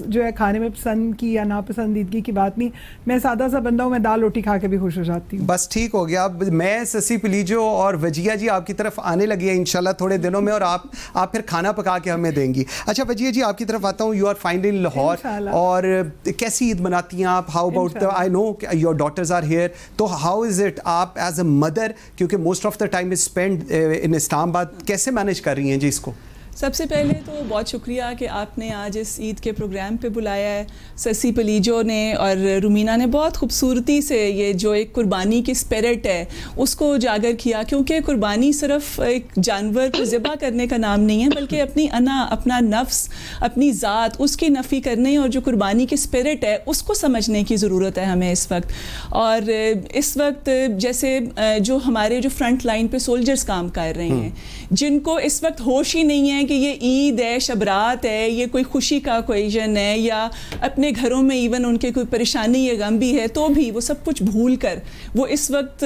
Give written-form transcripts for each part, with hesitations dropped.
جو ہے کھانے میں پسند کی یا ناپسندیدگی کی بات نہیں. میں سادہ سا بندہ ہوں, میں دال روٹی کھا کے بھی خوش ہو جاتی ہوں. بس ٹھیک ہو گیا. اب میں سسی پلیجو اور وجیہ جی آپ کی طرف آنے لگی ہیں انشاءاللہ تھوڑے دنوں میں, اور آپ پھر کھانا پکا کے ہمیں دیں گی. اچھا وجیہ جی آپ کی طرف آتا ہوں. You are find in Lahore, اور کیسی عید مناتی ہیں آپ؟ How about I know your daughters are here, تو ہاؤ از اٹ آپ ایز اے مدر, کیونکہ most of the time is spend in Islamabad, کیسے مینیج کر رہی ہیں جی اس کو؟ سب سے پہلے تو بہت شکریہ کہ آپ نے آج اس عید کے پروگرام پہ بلایا ہے. سسی پلیجو نے اور رومینہ نے بہت خوبصورتی سے یہ جو ایک قربانی کی اسپرٹ ہے اس کو اجاگر کیا, کیونکہ قربانی صرف ایک جانور کو ذبح کرنے کا نام نہیں ہے, بلکہ اپنی انا, اپنا نفس, اپنی ذات, اس کی نفی کرنے اور جو قربانی کی اسپرٹ ہے اس کو سمجھنے کی ضرورت ہے ہمیں اس وقت. اور اس وقت جیسے جو ہمارے جو فرنٹ لائن پہ سولجرز کام کر رہے ہیں, جن کو اس وقت ہوش ہی نہیں ہے کہ یہ عید ہے, شبرات ہے, یہ کوئی خوشی کا اوکیزن ہے, یا اپنے گھروں میں ایون ان کے کوئی پریشانی یا غم بھی ہے, تو بھی وہ سب کچھ بھول کر وہ اس وقت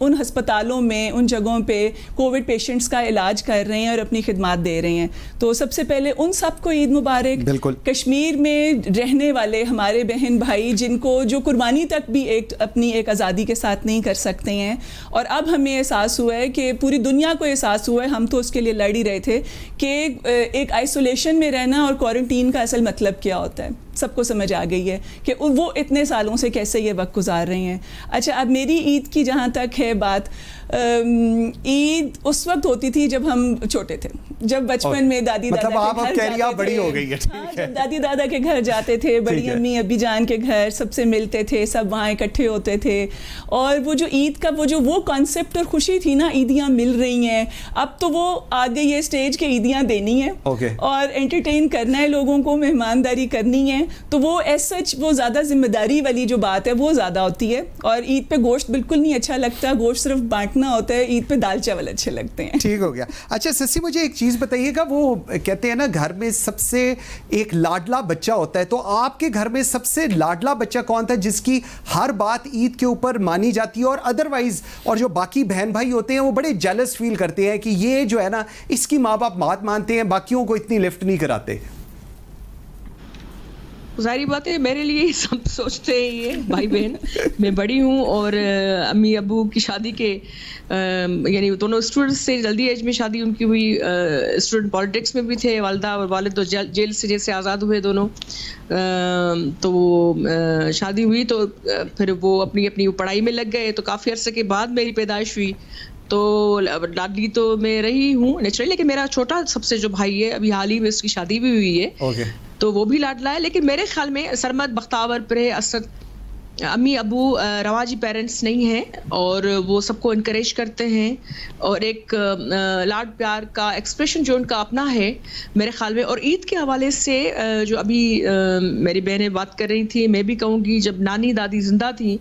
ان ہسپتالوں میں, ان جگہوں پہ کووڈ پیشنٹس کا علاج کر رہے ہیں اور اپنی خدمات دے رہے ہیں. تو سب سے پہلے ان سب کو عید مبارک. بالکل. کشمیر میں رہنے والے ہمارے بہن بھائی جن کو جو قربانی تک بھی اپنی ایک آزادی کے ساتھ نہیں کر سکتے ہیں, اور اب ہمیں احساس ہوا ہے کہ پوری دنیا کو احساس ہوا ہے, ہم تو اس کے لیے لڑ ہی رہے تھے کہ ایک آئسولیشن میں رہنا اور کوارنٹین کا اصل مطلب کیا ہوتا ہے. سب کو سمجھ آ گئی ہے کہ وہ اتنے سالوں سے کیسے یہ وقت گزار رہے ہیں. اچھا اب میری عید کی جہاں تک ہے بات, عید اس وقت ہوتی تھی جب ہم چھوٹے تھے, جب بچپن میں دادی دادا کے گھر جاتے تھے, جب دادی دادا کے گھر جاتے تھے, بڑی امی ابی جان کے گھر, سب سے ملتے تھے, سب وہاں اکٹھے ہوتے تھے. اور وہ جو عید کا وہ کانسیپٹ اور خوشی تھی نا, عیدیاں مل رہی ہیں, اب تو وہ آ گئی ہے اسٹیج کے عیدیاں دینی ہے اور انٹرٹین کرنا ہے لوگوں کو, مہمانداری کرنی ہے. تو وہ ایز سچ وہ زیادہ ذمہ داری والی جو بات ہے وہ زیادہ ہوتی ہے. اور عید پہ گوشت بالکل نہیں اچھا لگتا, گوشت صرف بانٹنا ہوتا ہے, عید پہ دال چاول اچھے لگتے ہیں. ٹھیک ہو گیا. اچھا سسی مجھے ایک چیز بتائیے گا, وہ کہتے ہیں نا گھر میں سب سے ایک لاڈلا بچہ ہوتا ہے, تو آپ کے گھر میں سب سے لاڈلا بچہ کون تھا جس کی ہر بات عید کے اوپر مانی جاتی ہے, اور ادروائز اور جو باقی بہن بھائی ہوتے ہیں وہ بڑے جیلس فیل کرتے ہیں کہ یہ جو ہے نا اس کی ماں باپ بات مانتے ہیں, باقیوں کو اتنی لفٹ نہیں کراتے؟ ظاہری بات ہے میرے لیے سب سوچتے ہیں یہ بھائی بہن. میں بڑی ہوں اور امی ابو کی شادی کے یعنی دونوں اسٹوڈنٹس سے جلدی ایج میں شادی ان کی ہوئی, اسٹوڈنٹ پالیٹکس میں بھی تھے, والدہ اور والد تو جیل سے جیسے آزاد ہوئے دونوں, تو وہ شادی ہوئی تو پھر وہ اپنی پڑھائی میں لگ گئے. تو کافی عرصے کے بعد میری پیدائش ہوئی, تو لاڈلی تو میں رہی ہوں نیچرلی, لیکن میرا چھوٹا سب سے جو بھائی ہے ابھی حال ہی میں اس کی شادی بھی ہوئی ہے, تو وہ بھی لاڈلا ہے. لیکن میرے خیال میں سرمد, بختاور, پرے, اسد, امی ابو رواجی پیرنٹس نہیں ہیں, اور وہ سب کو انکریج کرتے ہیں, اور ایک لاڈ پیار کا ایکسپریشن جو ان کا اپنا ہے میرے خیال میں. اور عید کے حوالے سے جو ابھی میری بہنیں بات کر رہی تھیں, میں بھی کہوں گی جب نانی دادی زندہ تھیں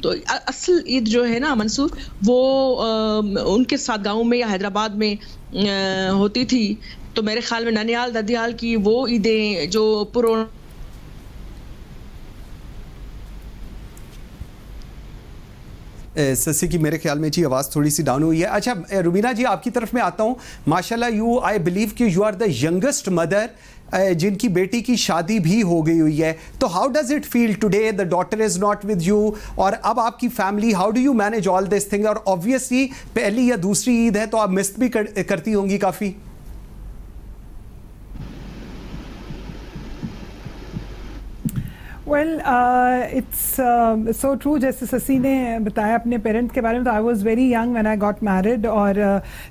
تو اصل عید جو ہے نا منصور, وہ ان کے ساتھ گاؤں میں یا حیدرآباد میں ہوتی تھی. تو میرے خیال میں ننیال ددیال کی وہ عیدیں جو سسی کی میرے خیال میں جی آواز تھوڑی سی ڈاؤن ہوئی ہے. اچھا روبینہ جی آپ کی طرف میں آتا ہوں. ماشاءاللہ یو آئی بلیو کہ you are the youngest mother جن کی بیٹی کی شادی بھی ہو گئی ہوئی ہے, تو how does it feel today the daughter is not with you, اور اب آپ کی family, how do you manage all this thing? اور آبویسلی پہلی یا دوسری عید ہے تو آپ مس بھی کرتی ہوں گی کافی. ویل اٹس سو ٹرو, جیسے سسی نے بتایا اپنے پیرنٹ کے بارے میں, تو I was very young when I got married, اور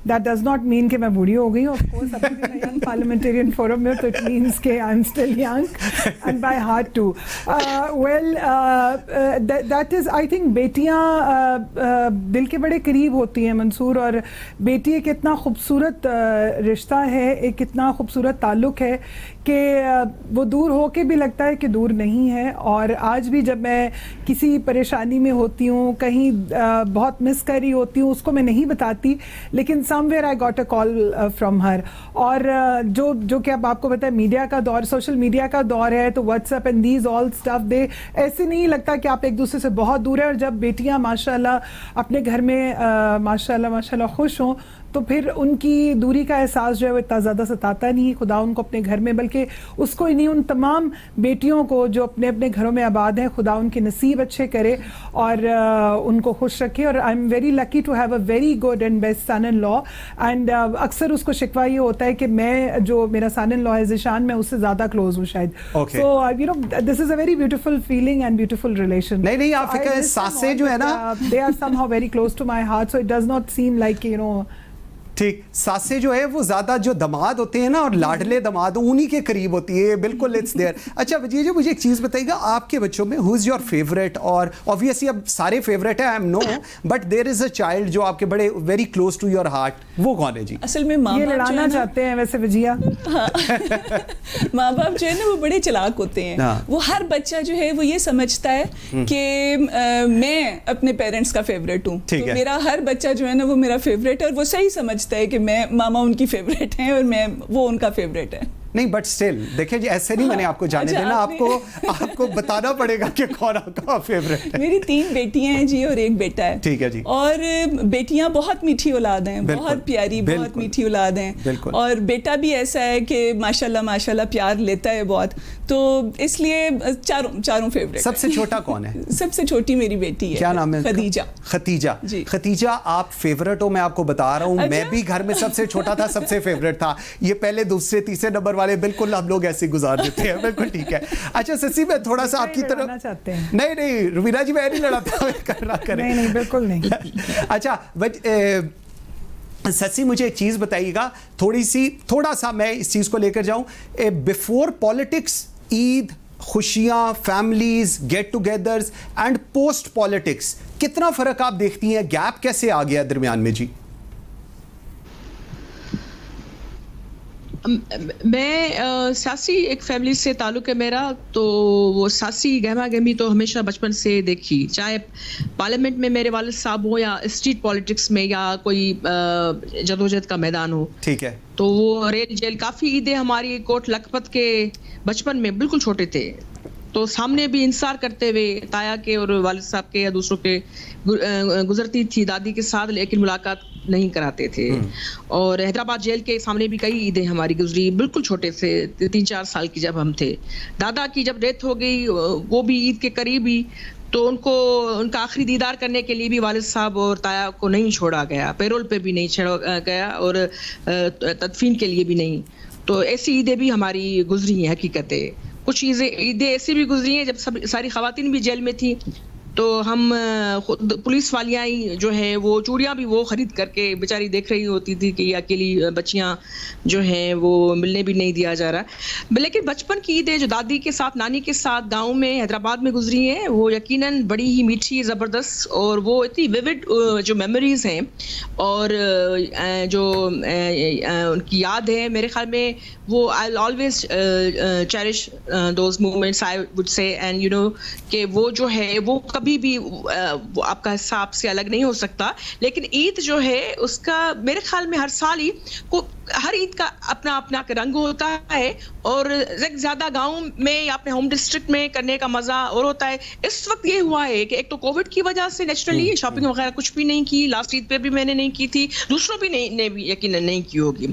دیٹ ڈز ناٹ مین کہ میں بوڑھی ہو گئی ہوں. آف کورس ابھی بھی میں ینگ پارلیمنٹیرین فورم میں, تو اٹ مینس کہ I am still young and by heart too. Well that is I think بیٹیاں دل کے بڑے قریب ہوتی ہیں منصور, اور بیٹی ایک اتنا خوبصورت رشتہ ہے, ایک اتنا خوبصورت تعلق ہے کہ وہ دور ہو کے بھی لگتا ہے کہ دور نہیں ہے. اور آج بھی جب میں کسی پریشانی میں ہوتی ہوں, کہیں بہت مس کر رہی ہوتی ہوں, اس کو میں نہیں بتاتی, لیکن somewhere I got a call from her. اور جو کہ اب آپ کو پتہ ہے میڈیا کا دور, سوشل میڈیا کا دور ہے, تو WhatsApp and these all stuff, they ایسے نہیں لگتا کہ آپ ایک دوسرے سے بہت دور ہیں. اور جب بیٹیاں ماشاء اللہ اپنے گھر میں ماشاء اللہ خوش ہوں, تو پھر ان کی دوری کا احساس جو ہے وہ اتنا زیادہ ستاتا نہیں ہے خدا ان کو اپنے گھر میں، بلکہ اس کو انہیں ان تمام بیٹیوں کو جو اپنے اپنے گھروں میں آباد ہیں خدا ان کے نصیب اچھے کرے اور ان کو خوش رکھے. اور I am very lucky to have a very good and best son in law. اینڈ اکثر اس کو شکوہ یہ ہوتا ہے کہ میں جو میرا سن ان لا ہے ذیشان، میں اس سے زیادہ کلوز ہوں شاید. So you know this is a very beautiful feeling and beautiful relation. نہیں آپ فکر ساسیں جو ہے نا they are somehow very close to my heart, so it does not seem like, you know. ٹھیک، ساسیں جو ہے وہ زیادہ جو دماد ہوتے ہیں نا اور لاڈلے دماد انہی کے قریب ہوتی ہے، بالکل اٹس دیئر. اچھا وجیہ جی مجھے ایک چیز بتائیے گا، آپ کے بچوں میں ہو از یور فیوریٹ؟ اور اوبویسلی اب سارے فیوریٹ ہیں، I am no, but there is a child جو آپ کے بڑے very close to your heart, وہ کون ہے جی؟ اصل میں ماں یہ لڑانا چاہتے ہیں ویسے وجیہ. ماں باپ جو ہے نا وہ بڑے چلاک ہوتے ہیں. وہ ہر بچہ جو ہے وہ یہ سمجھتا ہے کہ میں اپنے پیرنٹس کا فیوریٹ ہوں، تو میرا ہر بچہ جو ہے نا وہ میرا فیوریٹ ہے، اور وہ صحیح سمجھتا ہے کہ میں ماما ان کی فیوریٹ ہیں اور میں وہ ان کا فیوریٹ ہے. نہیں بٹ اسٹل دیکھیں جی ایسے نہیں میں نے آپ کو جانے دینا، آپ کو بتانا پڑے گا کہ کون آپ کا فیوریٹ ہے. میری 3 بیٹیاں ہیں جی اور 1 بیٹا ہے. ٹھیک ہے جی. اور بیٹیاں بہت میٹھی اولاد ہیں، بہت پیاری، بہت میٹھی اولاد ہیں. اور بیٹا بھی ایسا ہے کہ ماشاءاللہ ماشاءاللہ پیار لیتا ہے بہت، تو اس لیے چاروں فیوریٹ. سب سے چھوٹا کون ہے؟ سب سے چھوٹی میری بیٹی ہے. کیا نام ہے؟ خدیجہ. خدیجہ جی. خدیجہ آپ فیوریٹ ہو، میں آپ کو بتا رہا ہوں، میں بھی گھر میں سب سے چھوٹا تھا، سب سے فیوریٹ تھا. یہ پہلے دوسرے تیسرے نمبر والے بالکل ہم لوگ ایسے گزار دیتے ہیں. بالکل ٹھیک ہے. اچھا سسی میں تھوڑا سا آپ کی طرف، نہیں روبینہ جی میں نہیں لڑاتا، کرنا کریں. نہیں بالکل نہیں. اچھا سسی مجھے ایک چیز بتائیے گا، تھوڑا سا میں اس چیز کو لے کر جاؤں، بیفور پالیٹکس عید، خوشیاں، families, get togethers and post politics, کتنا فرق آپ دیکھتی ہیں؟ گیپ کیسے آ گیا درمیان میں جی؟ میں سیاسی ایک فیملی سے تعلق ہے میرا، تو وہ سیاسی گہما گہمی تو ہمیشہ بچپن سے دیکھی، چاہے پارلیمنٹ میں میرے والد صاحب ہو یا اسٹریٹ پالیٹکس میں یا کوئی جدوجہد کا میدان ہو. ٹھیک ہے. تو وہ ریل جیل کافی عیدیں ہماری کوٹ لکھپت کے بچپن میں بالکل چھوٹے تھے تو سامنے بھی انتظار کرتے ہوئے تایا کے اور والد صاحب کے یا دوسروں کے گزرتی تھی دادی کے ساتھ، لیکن ملاقات نہیں کراتے تھے. اور حیدرآباد جیل کے سامنے بھی کئی عیدیں ہماری گزری، بالکل چھوٹے سے 3-4 سال کی جب ہم تھے. دادا کی جب ڈیتھ ہو گئی وہ بھی عید کے قریب ہی، تو ان کا آخری دیدار کرنے کے لیے بھی والد صاحب اور تایا کو نہیں چھوڑا گیا، پیرول پہ بھی نہیں چھوڑا گیا اور تدفین کے لیے بھی نہیں. تو ایسی عیدیں بھی ہماری گزری ہیں. حقیقت ہے کچھ عیدیں ایسی بھی گزری ہیں جب ساری خواتین بھی جیل میں تھی، تو ہم پولیس والیاں ہی جو ہیں وہ چوڑیاں بھی وہ خرید کر کے بیچاری دیکھ رہی ہوتی تھی کہ یہ اکیلی بچیاں جو ہیں وہ ملنے بھی نہیں دیا جا رہا. لیکن بچپن کی عیدیں جو دادی کے ساتھ، نانی کے ساتھ گاؤں میں حیدرآباد میں گزری ہیں، وہ یقیناً بڑی ہی میٹھی، زبردست، اور وہ اتنی ویوڈ جو میموریز ہیں اور جو ان کی یاد ہے، میرے خیال میں وہ I always cherish those moments I would say. And you know کہ وہ جو ہے وہ کبھی بھی وہ آپ کا حصہ آپ سے الگ نہیں ہو سکتا. لیکن عید جو ہے اس کا میرے خیال میں ہر سال ہی ہر عید کا اپنا اپنا رنگ ہوتا ہے، اور زیادہ گاؤں میں یا اپنے ہوم ڈسٹرکٹ میں کرنے کا مزہ اور ہوتا ہے. اس وقت یہ ہوا ہے کہ ایک تو کووڈ کی وجہ سے نیچرلی شاپنگ وغیرہ کچھ بھی نہیں کی، لاسٹ عید پہ بھی میں نے نہیں کی تھی، دوسروں بھی نے بھی یقیناً نہیں کی ہوگی.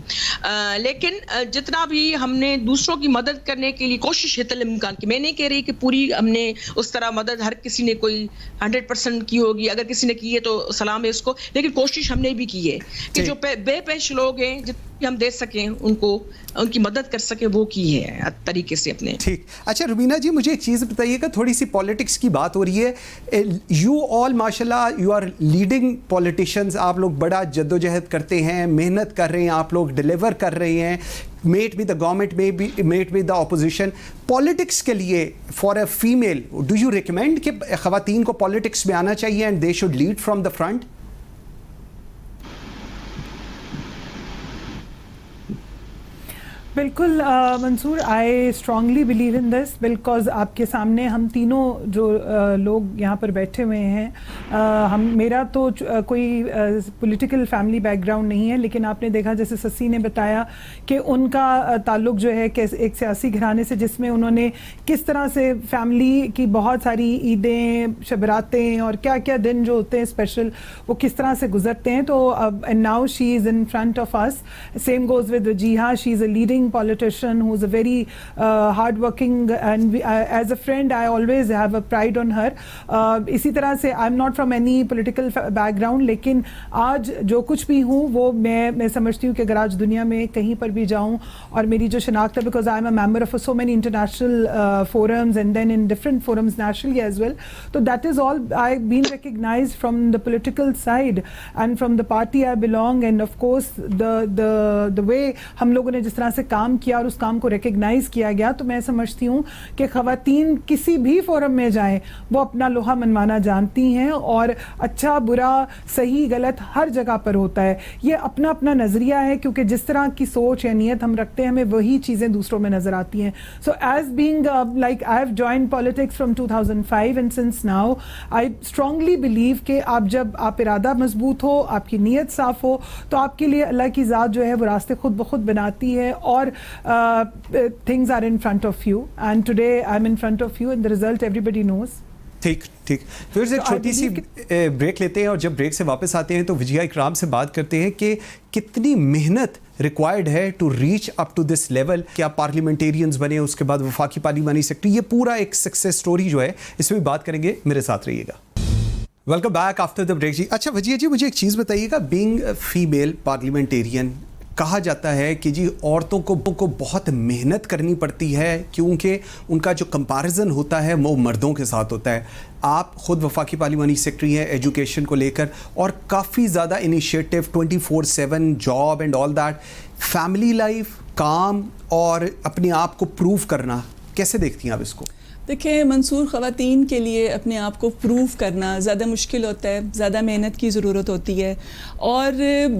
لیکن جتنا بھی ہم نے دوسروں کی مدد کرنے کے لیے کوشش ہے الامکان کی، میں نہیں کہہ رہی کہ پوری ہم نے اس طرح مدد ہر کسی نے کوئی 100% کی ہوگی، اگر کسی نے کی ہے تو سلام ہے اس کو، لیکن کوشش ہم نے بھی کی ہے کہ جو بے پیش لوگ ہیں جتنے ہم دے سکیں ان کو، ان کی مدد کر سکیں، وہ کی ہے طریقے سے اپنے. ٹھیک. اچھا روبینہ جی مجھے ایک چیز بتائیے گا، تھوڑی سی پالیٹکس کی بات ہو رہی ہے، یو آل ماشاء اللہ یو آر لیڈنگ پولیٹیشینز، آپ لوگ بڑا جدوجہد کرتے ہیں، محنت کر رہے ہیں، آپ لوگ ڈیلیور کر رہے ہیں، meet with the government, meet with the opposition. Politics کے لیے for a female do you recommend کہ خواتین کو پالیٹکس میں آنا چاہیے and they should lead from the front? بالکل Mansoor, I strongly believe in this because آپ کے سامنے ہم تینوں جو لوگ یہاں پر بیٹھے ہوئے ہیں، میرا تو کوئی پولیٹیکل فیملی بیک گراؤنڈ نہیں ہے، لیکن آپ نے دیکھا جیسے سسی نے بتایا کہ ان کا تعلق جو ہے کہ ایک سیاسی گھرانے سے، جس میں انہوں نے کس طرح سے فیملی کی بہت ساری عیدیں، شبراتیں اور کیا کیا دن جو ہوتے ہیں اسپیشل، وہ کس طرح سے گزرتے ہیں. تو and now she is in front of us. Same goes with Wajiha, she is a leading politician who is a very hard working, and as a friend I always have a pride on her. اسی طرح سے I'm not from any political background، لیکن آج جو کچھ بھی ہوں وہ میں سمجھتی ہوں کہ اگر آج دنیا میں کہیں پر بھی جاؤں اور میری جو شناخت ہے، because I'm a member of so many international forums and then in different forums nationally as well. So that is all I've been recognized from the political side and from the party I belong, and of course the way ہم لوگوں نے جس طرح سے کام کیا اور اس کام کو recognise کیا گیا. تو میں سمجھتی ہوں کہ خواتین کسی بھی فورم میں جائیں وہ اپنا لوہا منوانا جانتی ہیں، اور اچھا برا صحیح غلط ہر جگہ پر ہوتا ہے. یہ اپنا اپنا نظریہ ہے، کیونکہ جس طرح کی سوچ یا نیت ہم رکھتے ہیں ہمیں وہی چیزیں دوسروں میں نظر آتی ہیں. So as being like I have joined politics from 2005 and since now I strongly blue کہ آپ ارادہ مضبوط ہو، آپ کی نیت صاف ہو، تو آپ کے لیے اللہ کی ذات جو ہے وہ راستے خود بخود بناتی ہے، اور things are in front of you, and today I'm in front of you and the result everybody knows. ٹھیک پھر سے ایک چھوٹی سی بریک لیتے ہیں، اور جب بریک سے واپس آتے ہیں تو وجیہا اکرام سے بات کرتے ہیں کہ کتنی محنت ریکوائرڈ ہے to reach up to this level کہ آپ پارلیمنٹیرینز بنے، اس کے بعد وفاقی پارلیمانی سیکرٹری. یہ پورا ایک سکسیس سٹوری جو ہے اس میں بھی بات کریں گے. میرے ساتھ رہیے گا. Welcome back after the break. جی اچھا وجیہا جی، مجھے ایک چیز بتائیے گا، بینگ فیمیل پارلیمنٹیرین کہا جاتا ہے کہ جی عورتوں کو بہت محنت کرنی پڑتی ہے، کیونکہ ان کا جو کمپیریزن ہوتا ہے وہ مردوں کے ساتھ ہوتا ہے. آپ خود وفاقی پارلیمانی سیکرٹری ہیں ایجوکیشن کو لے کر، اور کافی زیادہ initiative 24/7 job and all that. Family life, کام اور اپنے آپ کو پروو کرنا، کیسے دیکھتی ہیں آپ اس کو؟ دیکھیں منصور، خواتین کے لیے اپنے آپ کو پروو کرنا زیادہ مشکل ہوتا ہے، زیادہ محنت کی ضرورت ہوتی ہے، اور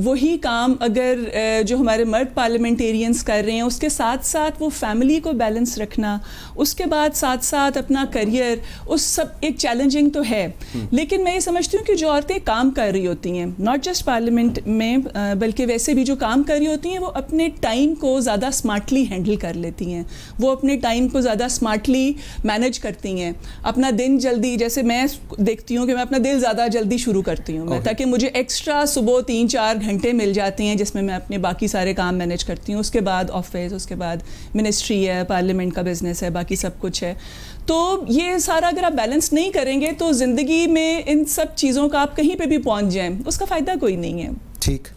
وہی کام اگر جو ہمارے مرد پارلیمنٹیرینز کر رہے ہیں اس کے ساتھ ساتھ وہ فیملی کو بیلنس رکھنا، اس کے بعد ساتھ ساتھ اپنا کریئر، اس سب ایک چیلنجنگ تو ہے. لیکن میں یہ سمجھتی ہوں کہ جو عورتیں کام کر رہی ہوتی ہیں ناٹ جسٹ پارلیمنٹ میں بلکہ ویسے بھی جو کام کر رہی ہوتی ہیں، وہ اپنے ٹائم کو زیادہ اسمارٹلی ہینڈل کر لیتی ہیں، وہ اپنے ٹائم کو زیادہ اسمارٹلی مینج کرتی ہیں. اپنا دن جلدی، جیسے میں دیکھتی ہوں کہ میں اپنا دن زیادہ جلدی شروع کرتی ہوں تاکہ مجھے ایکسٹرا صبح 3-4 گھنٹے مل جاتے ہیں جس میں میں اپنے باقی سارے کام مینیج کرتی ہوں. اس کے بعد آفس، اس کے بعد منسٹری ہے، پارلیمنٹ کا بزنس ہے، باقی سب کچھ ہے. تو یہ سارا اگر آپ بیلنس نہیں کریں گے تو زندگی میں ان سب چیزوں کا آپ کہیں پہ بھی پہنچ جائیں، اس کا فائدہ کوئی نہیں ہے. ٹھیک،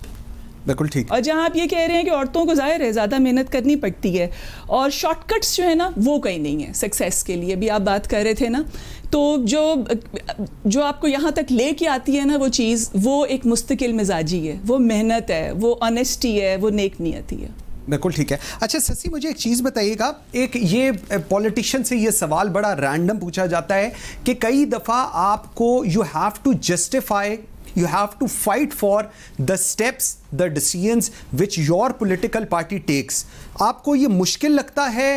بالکل ٹھیک. اور جہاں آپ یہ کہہ رہے ہیں کہ عورتوں کو ظاہر ہے زیادہ محنت کرنی پڑتی ہے، اور شارٹ کٹس جو ہے نا وہ کہیں نہیں ہے سکسیس کے لیے. بھی آپ بات کر رہے تھے نا، تو جو آپ کو یہاں تک لے کے آتی ہے نا وہ چیز، وہ ایک مستقل مزاجی ہے، وہ محنت ہے، وہ آنیسٹی ہے، وہ نیک نیتی ہے. بالکل ٹھیک ہے. اچھا سسی، مجھے ایک چیز بتائیے گا، ایک یہ پولیٹیشین سے یہ سوال بڑا رینڈم پوچھا جاتا ہے کہ کئی دفعہ آپ کو you have to justify, you have to fight for the steps, the decisions which your political party takes. آپ کو یہ مشکل لگتا ہے،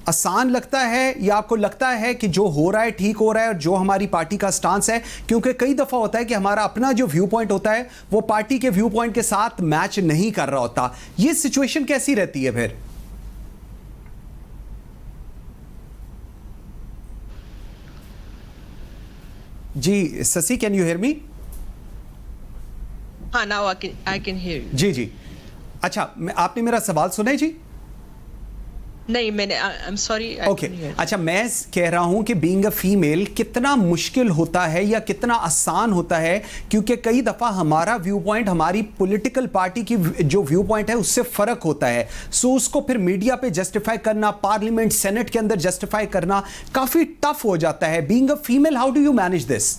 آسان لگتا ہے، یا آپ کو لگتا ہے کہ جو ہو رہا ہے ٹھیک ہو رہا ہے اور جو ہماری پارٹی کا سٹانس ہے؟ کیونکہ کئی دفعہ ہوتا ہے کہ ہمارا اپنا جو ویو پوائنٹ ہوتا ہے وہ پارٹی کے ویو پوائنٹ کے ساتھ میچ نہیں کر رہا ہوتا. یہ سچویشن کیسی رہتی ہے پھر؟ جی سسی، کین یو ہیئر می؟ ہاں، now I can hear you. جی اچھا، آپ نے میرا سوال سنا ہے؟ جی نہیں، میں نے I'm sorry. اوکے. اچھا، میں کہہ رہا ہوں کہ بینگ اے فیمیل کتنا مشکل ہوتا ہے یا کتنا آسان ہوتا ہے، کیونکہ کئی دفعہ ہمارا ویو پوائنٹ ہماری پولیٹیکل پارٹی کی جو ویو پوائنٹ ہے اس سے فرق ہوتا ہے. سو اس کو پھر میڈیا پہ جسٹیفائی کرنا، پارلیمنٹ سینٹ کے اندر جسٹیفائی کرنا کافی ٹف ہو جاتا ہے. Being a female, how do you manage this?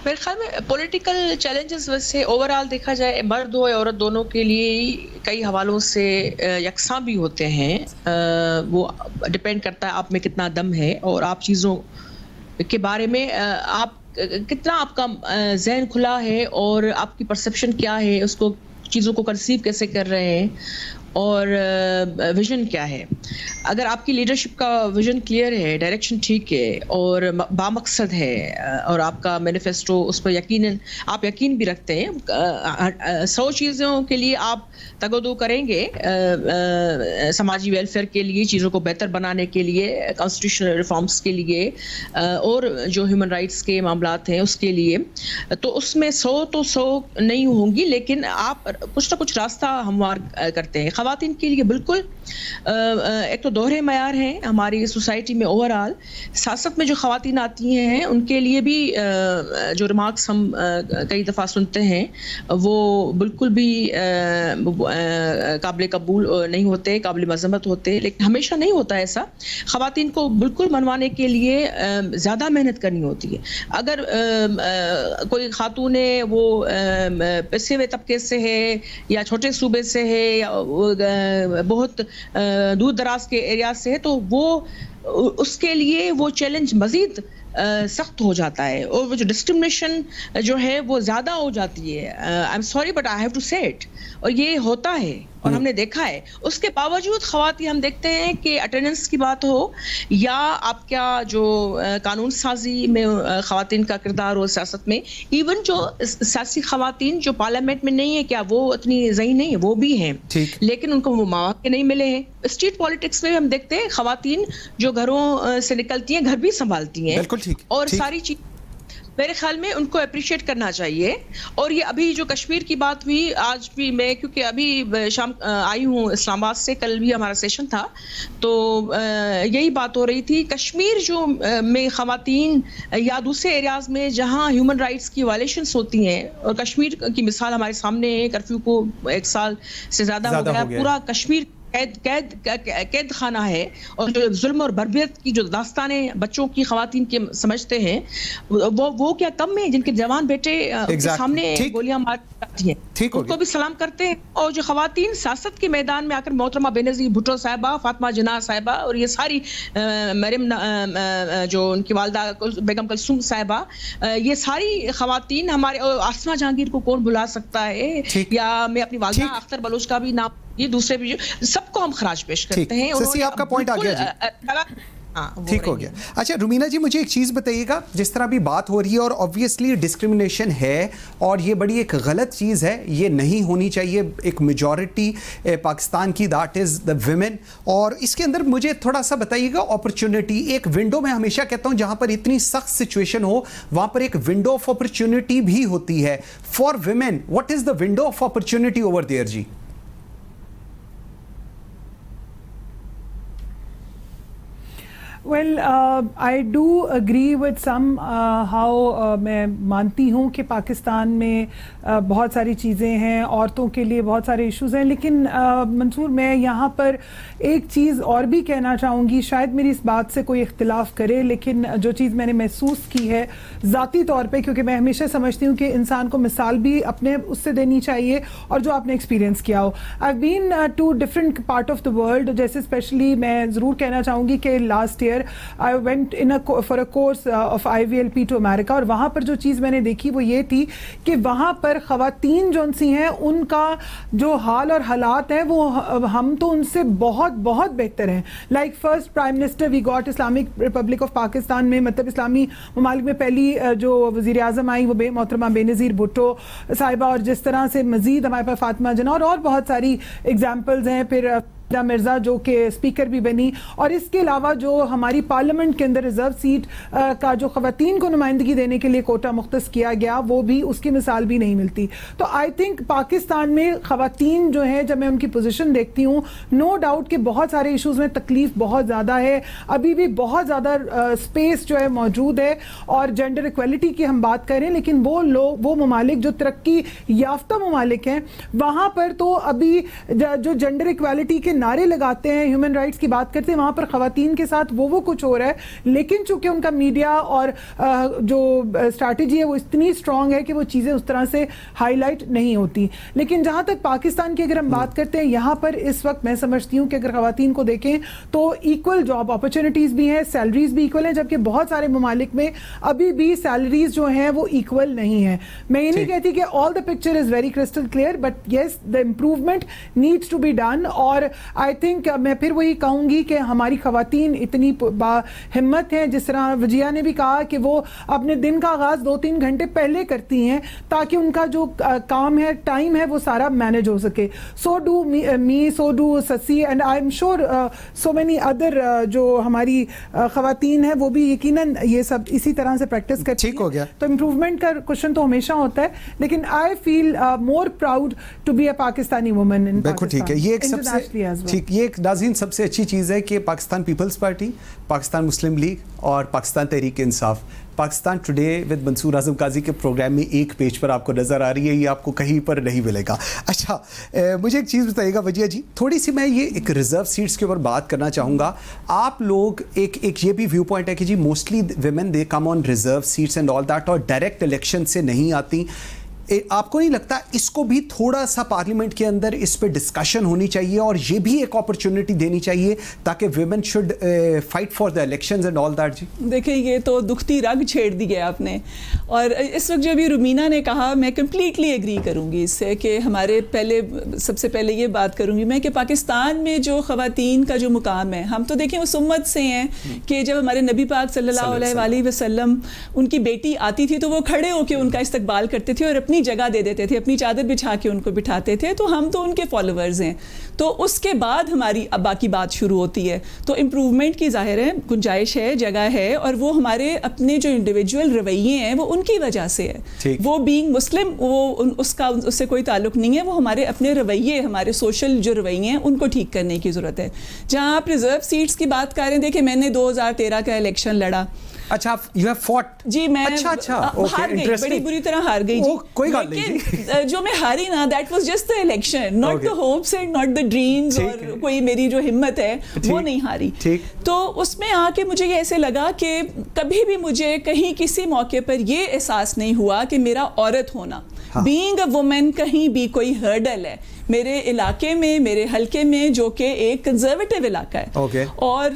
میرے خیال میں پولیٹیکل چیلنجز ویسے اوور آل دیکھا جائے مرد ہو یا عورت دونوں کے لیے کئی حوالوں سے یکساں بھی ہوتے ہیں. وہ ڈپینڈ کرتا ہے آپ میں کتنا دم ہے اور آپ چیزوں کے بارے میں آپ کتنا آپ کا ذہن کھلا ہے اور آپ کی پرسیپشن کیا ہے اس کو چیزوں کو کنسیو کیسے کر رہے ہیں اور ویژن کیا ہے. اگر آپ کی لیڈرشپ کا ویژن کلیئر ہے, ڈائریکشن ٹھیک ہے اور بامقصد ہے اور آپ کا مینیفیسٹو اس پر آپ یقین بھی رکھتے ہیں, 100 چیزوں کے لیے آپ تگودو کریں گے, سماجی ویلفیئر کے لیے, چیزوں کو بہتر بنانے کے لیے, کانسٹیٹیوشنل ریفارمز کے لیے اور جو ہیومن رائٹس کے معاملات ہیں اس کے لیے, تو اس میں 100 نہیں ہوں گی, لیکن آپ کچھ نہ کچھ راستہ ہموار کرتے ہیں. خواتین کے لیے بالکل ایک تو دوہرے معیار ہیں ہماری سوسائٹی میں اوور آل. سیاست میں جو خواتین آتی ہیں ان کے لیے بھی جو ریمارکس ہم کئی دفعہ سنتے ہیں وہ بالکل بھی قابل قبول نہیں ہوتے, قابل مذمت ہوتے, لیکن ہمیشہ نہیں ہوتا ایسا. خواتین کو بالکل منوانے کے لیے زیادہ محنت کرنی ہوتی ہے. اگر کوئی خاتون ہے وہ پیسے ہوئے طبقے سے ہے یا چھوٹے صوبے سے ہے یا بہت دور دراز کے ایریا سے ہے, تو وہ اس کے لیے وہ چیلنج مزید سخت ہو جاتا ہے اور وہ جو ڈسکرمنیشن جو ہے وہ زیادہ ہو جاتی ہے. I am sorry but I have to say it. اور یہ ہوتا ہے اور ہم نے دیکھا ہے. اس کے باوجود خواتین ہم دیکھتے ہیں کہ اٹینڈنس کی بات ہو یا آپ کیا جو قانون سازی میں خواتین کا کردار ہو سیاست میں, ایون جو سیاسی خواتین جو پارلیمنٹ میں نہیں ہے کیا وہ اتنی ذہین نہیں ہے, وہ بھی ہیں, لیکن ان کو وہ مواقع نہیں ملے ہیں. اسٹریٹ پالیٹکس میں ہم دیکھتے ہیں خواتین جو گھروں سے نکلتی ہیں گھر بھی سنبھالتی ہیں اور ساری چیز میرے خیال میں ان کو اپریشیٹ کرنا چاہیے. اور یہ ابھی جو کشمیر کی بات ہوئی, آج بھی میں کیونکہ ابھی شام آئی ہوں اسلام آباد سے, کل بھی ہمارا سیشن تھا تو یہی بات ہو رہی تھی. کشمیر جو میں خواتین یا دوسرے ایریاز میں جہاں ہیومن رائٹس کی وائلیشنز ہوتی ہیں, اور کشمیر کی مثال ہمارے سامنے ہے, کرفیو کو 1 سال سے زیادہ ہو گیا, پورا کشمیر قید خانہ ہے, اور جو ظلم اور بربریت کی جو داستانیں بچوں کی خواتین کے سمجھتے ہیں وہ کیا کم ہیں جن کے جوان بیٹے سامنے گولیاں مار جاتی ہیں, ان کو بھی سلام کرتے ہیں. اور جو خواتین سیاست کے میدان میں آ کر محترمہ بینظیر بھٹو صاحبہ, فاطمہ جناح صاحبہ اور یہ ساری مریم جو ان کی والدہ بیگم کلثوم صاحبہ, یہ ساری خواتین ہمارے, آسمہ جہانگیر کو کون بلا سکتا ہے, یا میں اپنی والدہ اختر بلوچ کا بھی نام, یہ دوسرے بھی سب کو ہم خراج پیش کرتے ہیں. سسی آپ کا پوائنٹ آ گیا جی, ٹھیک ہو گیا. اچھا رومینہ جی مجھے ایک چیز بتائیے گا, جس طرح بھی بات ہو رہی ہے اور obviously ڈسکرمنیشن ہے اور یہ بڑی ایک غلط چیز ہے, یہ نہیں ہونی چاہیے. ایک میجورٹی پاکستان کی دیٹ از دا ویمن, اور اس کے اندر مجھے تھوڑا سا بتائیے گا اپرچونٹی. ایک ونڈو میں ہمیشہ کہتا ہوں جہاں پر اتنی سخت سچویشن ہو وہاں پر ایک ونڈو آف اپرچونٹی بھی ہوتی ہے for women. What is the window of opportunity over there جی؟ Well, I do agree with some how میں مانتی ہوں کہ پاکستان میں بہت ساری چیزیں ہیں, عورتوں کے لیے بہت سارے ایشوز ہیں, لیکن منصور میں یہاں پر ایک چیز اور بھی کہنا چاہوں گی. شاید میری اس بات سے کوئی اختلاف کرے, لیکن جو چیز میں نے محسوس کی ہے ذاتی طور پہ, کیونکہ میں ہمیشہ سمجھتی ہوں کہ انسان کو مثال بھی اپنے اس سے دینی چاہیے اور جو آپ نے ایکسپیرینس کیا ہو. I've been to different part of the world, جیسے اسپیشلی میں ضرور کہنا چاہوں گی کہ last year I went for a course of IVLP to America, اور وہاں پر جو چیز میں نے دیکھی وہ یہ تھی کہ وہاں پر خواتین جو سی ہیں ان کا جو حال اور حالات ہیں وہ ہم تو ان سے بہت بہت بہتر ہیں. Like first prime minister we got Islamic Republic of Pakistan میں, مطلب اسلامی ممالک میں پہلی جو وزیر اعظم آئی وہ محترمہ بینظیر بھٹو صاحبہ, اور جس طرح سے مزید ہمارے پاس فاطمہ جناح اور بہت ساری ایگزامپلز ہیں. پھر مرزا جو کہ اسپیکر بھی بنی, اور اس کے علاوہ جو ہماری پارلیمنٹ کے اندر ریزرو سیٹ کا جو خواتین کو نمائندگی دینے کے لیے کوٹا مختص کیا گیا وہ بھی, اس کی مثال بھی نہیں ملتی. تو آئی تھنک پاکستان میں خواتین جو ہیں, جب میں ان کی پوزیشن دیکھتی ہوں, نو ڈاؤٹ کہ بہت سارے ایشوز میں تکلیف بہت زیادہ ہے, ابھی بھی بہت زیادہ اسپیس جو ہے موجود ہے, اور جینڈر ایکویلٹی کی ہم بات کریں, لیکن وہ ممالک جو ترقی یافتہ ممالک ہیں وہاں پر تو ابھی جو جینڈر ایکویلٹی کے نعرے لگاتے ہیں, ہیومن رائٹس کی بات کرتے ہیں, وہاں پر خواتین کے ساتھ وہ کچھ ہو رہا ہے, لیکن چونکہ ان کا میڈیا اور جو اسٹریٹجی ہے وہ اتنی اسٹرانگ ہے کہ وہ چیزیں اس طرح سے ہائی لائٹ نہیں ہوتی. لیکن جہاں تک پاکستان کی اگر ہم بات کرتے ہیں, یہاں پر اس وقت میں سمجھتی ہوں کہ اگر خواتین کو دیکھیں تو ایکول جاب اپرچونٹیز بھی ہیں, سیلریز بھی ایکول ہیں, جبکہ بہت سارے ممالک میں ابھی بھی سیلریز جو ہیں وہ ایکول نہیں ہیں. میں یہ نہیں کہتی کہ all the picture is very crystal clear, but yes the improvement needs to be done. اور آئی تھنک میں پھر وہی کہوں گی کہ ہماری خواتین اتنی با ہمت ہیں, جس طرح وجیہ نے بھی کہا کہ وہ اپنے دن کا آغاز 2-3 گھنٹے پہلے کرتی ہیں تاکہ ان کا جو کام ہے, ٹائم ہے, وہ سارا مینج ہو سکے. So do me, so do Sassi, and I am sure so many other جو ہماری خواتین ہیں وہ بھی یقیناً یہ سب اسی طرح سے پریکٹس کرتی ہیں. تو امپروومنٹ کا کوشچن تو ہمیشہ ہوتا ہے, لیکن I feel more proud to be a Pakistani woman in Pakistan. ٹھیک ہے, یہ ایک سب سے ٹھیک, یہ ایک ناظرین سب سے اچھی چیز ہے کہ پاکستان پیپلز پارٹی, پاکستان مسلم لیگ اور پاکستان تحریک انصاف پاکستان ٹوڈے ود منصور اعظم قاضی کے پروگرام میں ایک پیج پر آپ کو نظر آ رہی ہے, یہ آپ کو کہیں پر نہیں ملے گا. اچھا مجھے ایک چیز بتائیے گا وجیہ جی, تھوڑی سی میں یہ ایک ریزرو سیٹس کے اوپر بات کرنا چاہوں گا. آپ لوگ ایک یہ بھی ویو پوائنٹ ہے کہ جی mostly women they come on reserve seats and all that, اور ڈائریکٹ الیکشن سے نہیں آتی. آپ کو نہیں لگتا اس کو بھی تھوڑا سا پارلیمنٹ کے اندر اس پہ ڈسکشن ہونی چاہیے اور یہ بھی ایک اپرچونٹی دینی چاہیے تاکہ women should fight for the elections and all that? جی دیکھیں یہ تو دکھتی رگ چھیڑ دی ہے آپ نے, اور اس وقت جو بھی رومینہ نے کہا میں کمپلیٹلی ایگری کروں گی اس سے, کہ ہمارے سب سے پہلے یہ بات کروں گی میں کہ پاکستان میں جو خواتین کا جو مقام ہے, ہم تو دیکھیں اس امت سے ہیں کہ جب ہمارے نبی پاک صلی اللہ علیہ وآلہ وسلم ان کی بیٹی آتی تھی تو وہ کھڑے ہو کے ان کا استقبال کرتے تھے اور اپنی جگہ دے دیتے تھے, اپنی چادر بچھا کے ان کو بٹھاتے تھے. تو ہم تو ان کے فالوورز ہیں, تو اس کے بعد ہماری باقی بات شروع ہوتی ہے. تو امپروومنٹ کی ظاہر ہے گنجائش ہے, جگہ ہے, اور وہ ہمارے اپنے جو انڈیویجول رویے ہیں وہ ان کی وجہ سے ہے. وہ بینگ مسلم وہ اس سے کوئی تعلق نہیں ہے, وہ ہمارے اپنے رویے, ہمارے سوشل جو رویے ہیں ان کو ٹھیک کرنے کی ضرورت ہے. جہاں آپ ریزرو سیٹس کی بات کر رہے ہیں, دیکھیں میں نے 2013 کا الیکشن لڑا. اچھا یو ہیو فوٹ؟ جی میں ہار گئی, بڑی بری طرح ہار گئی. کوئی بات نہیں, جو میں ہاری نا that was just the election, not the hopes and not the dreams, اور کوئی میری جو ہمت ہے وہ نہیں ہاری. تو اس میں آ کے مجھے یہ ایسے لگا کہ کبھی بھی مجھے کہیں کسی موقع پر یہ احساس نہیں ہوا کہ میرا عورت ہونا, بینگ اے وومن, کہیں بھی کوئی ہرڈل ہے. میرے علاقے میں, میرے حلقے میں, جو کہ ایک کنزرویٹو علاقہ ہے, اور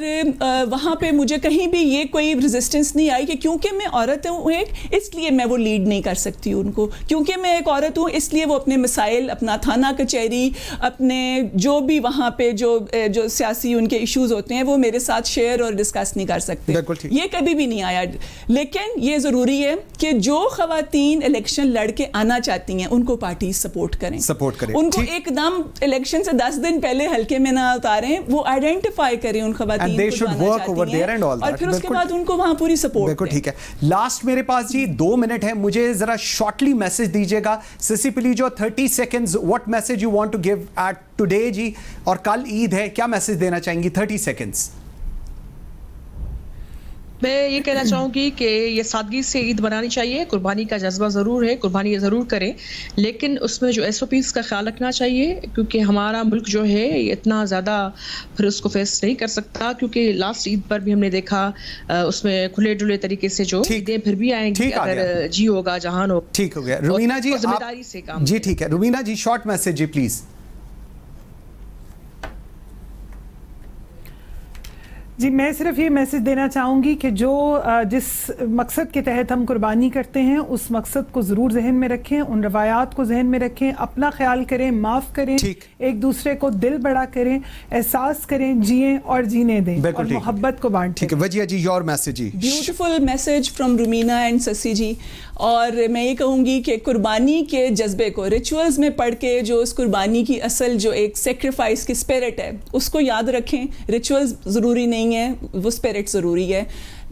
وہاں پہ مجھے کہیں بھی یہ کوئی ریزسٹنس نہیں آئی کہ کیونکہ میں عورت ہوں ایک, اس لیے میں وہ لیڈ نہیں کر سکتی ان کو, کیونکہ میں ایک عورت ہوں اس لیے وہ اپنے مسائل, اپنا تھانہ کچہری, اپنے جو بھی وہاں پہ جو سیاسی ان کے ایشوز ہوتے ہیں وہ میرے ساتھ شیئر اور ڈسکس نہیں کر سکتے. یہ کبھی بھی نہیں آیا. لیکن یہ ضروری ہے کہ جو خواتین الیکشن لڑ کے آنا چاہتی ہیں ان کو پارٹی سپورٹ کریں, ان کو ایک دم الیکشن سے 10 دن پہلے حلقے میں نہ اتاریں, وہ آئیڈینٹیفائی کریں ان خواتین کو جو آنا چاہتی ہیں, اور پھر اس کے بعد ان کو وہاں پوری سپورٹ دیں. ٹھیک ہے, لاسٹ میرے پاس جی 2 منٹ ہے, مجھے ذرا شارٹلی میسج دیجیے گا. سسی Palijo 30 seconds, what message you want to give at today جی, اور کل عید ہے, کیا میسج دینا چاہیں گی؟ 30 seconds. میں یہ کہنا چاہوں گی کہ یہ سادگی سے عید منانی چاہیے. قربانی کا جذبہ ضرور ہے, قربانی ضرور کریں, لیکن اس میں جو SOPs کا خیال رکھنا چاہیے, کیونکہ ہمارا ملک جو ہے یہ اتنا زیادہ پھر اس کو فیس نہیں کر سکتا, کیونکہ لاسٹ عید پر بھی ہم نے دیکھا اس میں کھلے ڈلے طریقے سے جو عیدیں پھر بھی آئیں گی اگر جی ہوگا جہان ہوگا. ٹھیک ہو گیا رومینہ جی, ذمہ داری سے کام. جی ٹھیک ہے رومینہ جی, شارٹ میسج جی پلیز. جی میں صرف یہ میسج دینا چاہوں گی کہ جو جس مقصد کے تحت ہم قربانی کرتے ہیں اس مقصد کو ضرور ذہن میں رکھیں, ان روایات کو ذہن میں رکھیں, اپنا خیال کریں, معاف کریں, ایک دوسرے کو دل بڑا کریں, احساس کریں, جئیں اور جینے دیں, اور محبت کو بانٹیں. ٹھیک ہے وجیہ جی, یور میسج جی. Beautiful message from Romina and Sassi ji. اور میں یہ کہوں گی کہ قربانی کے جذبے کو ریچولز میں پڑھ کے جو اس قربانی کی اصل جو ایک سیکریفائس کی اسپرٹ ہے اس کو یاد رکھیں. ریچولز ضروری نہیں ہے, وہ اسپرٹ ضروری ہے.